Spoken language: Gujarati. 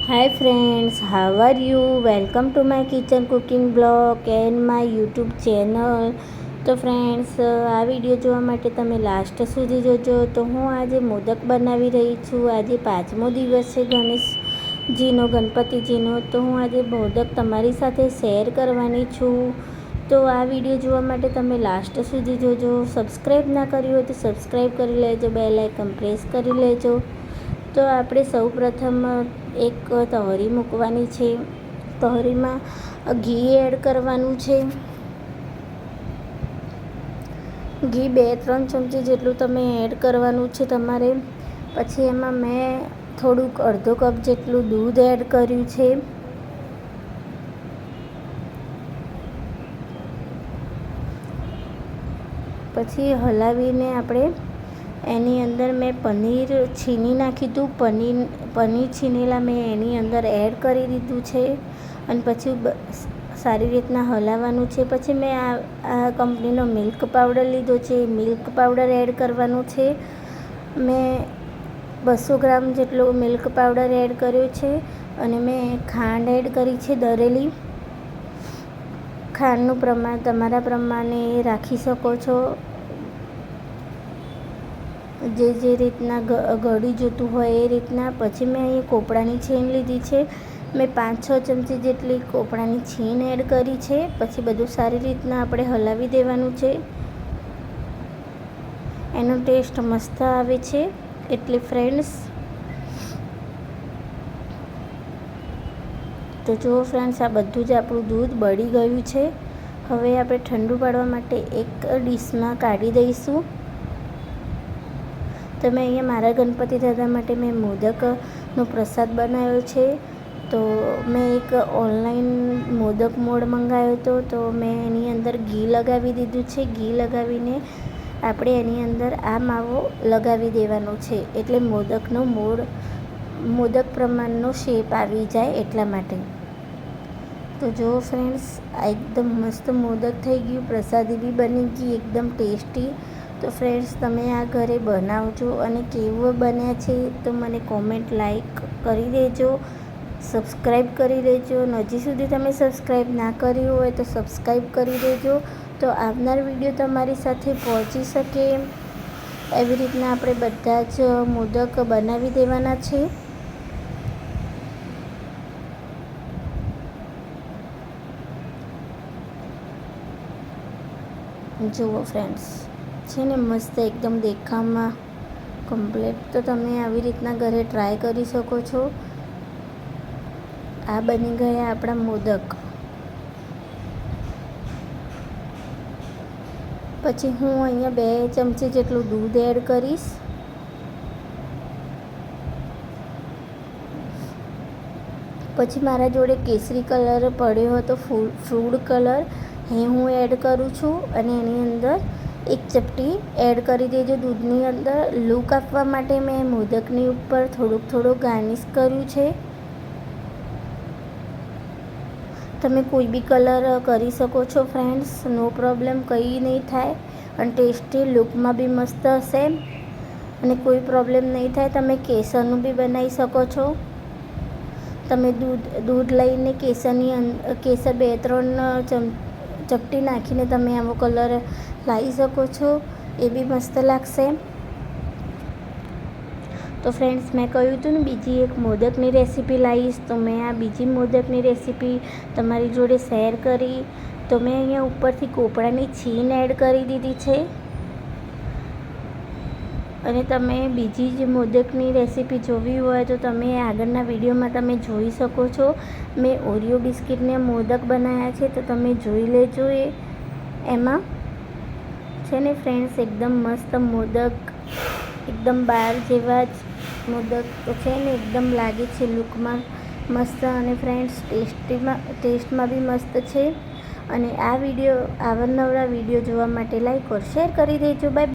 Hi friends, how are you? Welcome to my kitchen cooking blog and my YouTube channel. તો ફ્રેન્ડ્સ, આ વિડીયો જોવા માટે તમે લાસ્ટ સુધી જોજો. તો હું આજે મોદક બનાવી રહી છું. આજે 5મો દિવસ છે ગણપતિજીનો. તો હું આજે મોદક તમારી સાથે શેર કરવાની છું. તો આ વિડીયો જોવા માટે તમે લાસ્ટ સુધી જોજો. સબસ્ક્રાઈબ ના કર્યું હોય તો સબસ્ક્રાઈબ કરી લેજો, બેલ આઇકન પ્રેસ કરી લેજો. તો આપણે સૌ પ્રથમ એક તહરી મૂકવાની છે. તહરીમાં ઘી એડ કરવાનું છે. ઘી 2-3 ચમચી જેટલું તમે એડ કરવાનું છે તમારે. પછી એમાં મેં થોડુંક અડધો કપ જેટલું દૂધ એડ કર્યું છે. પછી હલાવીને આપણે એની અંદર મેં પનીર છીની નાખ્યું હતું. પનીર છીનેલા મેં એની અંદર એડ કરી દીધું છે અને પછી સારી રીતના હલાવવાનું છે. પછી મેં આ કંપનીનો મિલ્ક પાવડર લીધો છે. મિલ્ક પાવડર એડ કરવાનું છે. મેં 200 ગ્રામ જેટલો મિલ્ક પાવડર એડ કર્યો છે અને મેં ખાંડ એડ કરી છે દળેલી. ખાંડનું પ્રમાણ તમારા પ્રમાણે રાખી શકો છો, જે રીતના ગળી જોતું હોય એ રીતના. પછી મેં અહીં કોપરાની છીણ લીધી છે. મેં 5-6 ચમચી જેટલી કોપરાની છીણ એડ કરી છે. પછી બધું સારી રીતના આપણે હલાવી દેવાનું છે. એનો ટેસ્ટ મસ્ત આવે છે. એટલે ફ્રેન્ડ્સ, તો જુઓ ફ્રેન્ડ્સ, આ બધું જ આપણું દૂધ બળી ગયું છે. હવે આપણે ઠંડુ પાડવા માટે એક ડીશમાં કાઢી દઈશું. તો મેં અહીંયા મારા ગણપતિ દાદા માટે મેં મોદકનો પ્રસાદ બનાવ્યો છે. તો મેં એક ઓનલાઈન મોદક મોડ મંગાવ્યો હતો. તો મેં એની અંદર ઘી લગાવી દીધું છે. ઘી લગાવીને આપણે એની અંદર આ માવો લગાવી દેવાનો છે. એટલે મોદક પ્રમાણનો શેપ આવી જાય એટલા માટે. તો જુઓ ફ્રેન્ડ્સ, આ એકદમ મસ્ત મોદક થઈ ગયું. પ્રસાદી બી બની ગઈ એકદમ ટેસ્ટી. તો ફ્રેન્ડ્સ, તમે આ ઘરે બનાવજો અને કેવો બન્યા છે તો મને કોમેન્ટ લાઈક કરી દેજો, સબસ્ક્રાઈબ કરી દેજો. હજી સુધી તમે સબસ્ક્રાઈબ ના કર્યું હોય તો સબસ્ક્રાઈબ કરી દેજો, તો આવનાર વિડીયો તમારી સાથે પહોંચી શકે. એવી રીતના આપણે બધા જ મોદક બનાવી દેવાના છે. જુઓ ફ્રેન્ડ્સ, છે ને મસ્ત એકદમ દેખાવમાં કમ્પ્લીટ. તો તમે આવી રીતના ઘરે ટ્રાય કરી શકો છો. આ બની ગયા આપણા મોદક. પછી હું અહીંયા 2 ચમચી જેટલું દૂધ એડ કરીશ. પછી મારા જોડે કેસરી કલર પડ્યો હતો, ફૂડ કલર, એ હું એડ કરું છું. અને એની અંદર 1 ચપટી એડ કરી દેજો દૂધની અંદર. લુક આપવા માટે મેં મોદકની ઉપર થોડુંક ગાર્નિશ કર્યું છે. તમે કોઈ બી કલર કરી શકો છો ફ્રેન્ડ્સ, નો પ્રોબ્લેમ, કંઈ નહીં થાય. અને ટેસ્ટી લુકમાં બી મસ્ત હશે અને કોઈ પ્રોબ્લેમ નહીં થાય. તમે કેસરનું બી બનાવી શકો છો. તમે દૂધ લઈને કેસર 2-3 ચપટી નાખીને તમે આવો કલર લાવી શકો છો. એ બી મસ્ત લાગશે. તો ફ્રેન્ડ્સ, મેં કહ્યું હતું ને બીજી એક મોદકની રેસીપી લાવીશ. તો મેં આ બીજી મોદકની રેસીપી તમારી જોડે શેર કરી. તો મેં અહીંયા ઉપરથી કોપરાની છીણ એડ કરી દીધી છે. અને તમે બીજી જ મોદકની રેસીપી જોવી હોય તો તમે આગળના વિડીયોમાં તમે જોઈ શકો છો. મેં ઓરિયો બિસ્કિટને મોદક બનાવ્યા છે, તો તમે જોઈ લેજો. એમાં છે ને ફ્રેન્ડ્સ, એકદમ મસ્ત મોદક, એકદમ બહાર જેવા જ મોદક તો છે ને, એકદમ લાગે છે લુકમાં મસ્ત. અને ફ્રેન્ડ્સ, ટેસ્ટમાં બી મસ્ત છે. અને આ વિડીયો, આવા નવા વિડીયો જોવા માટે લાઈક ઓર શેર કરી દેજો. Bye bye.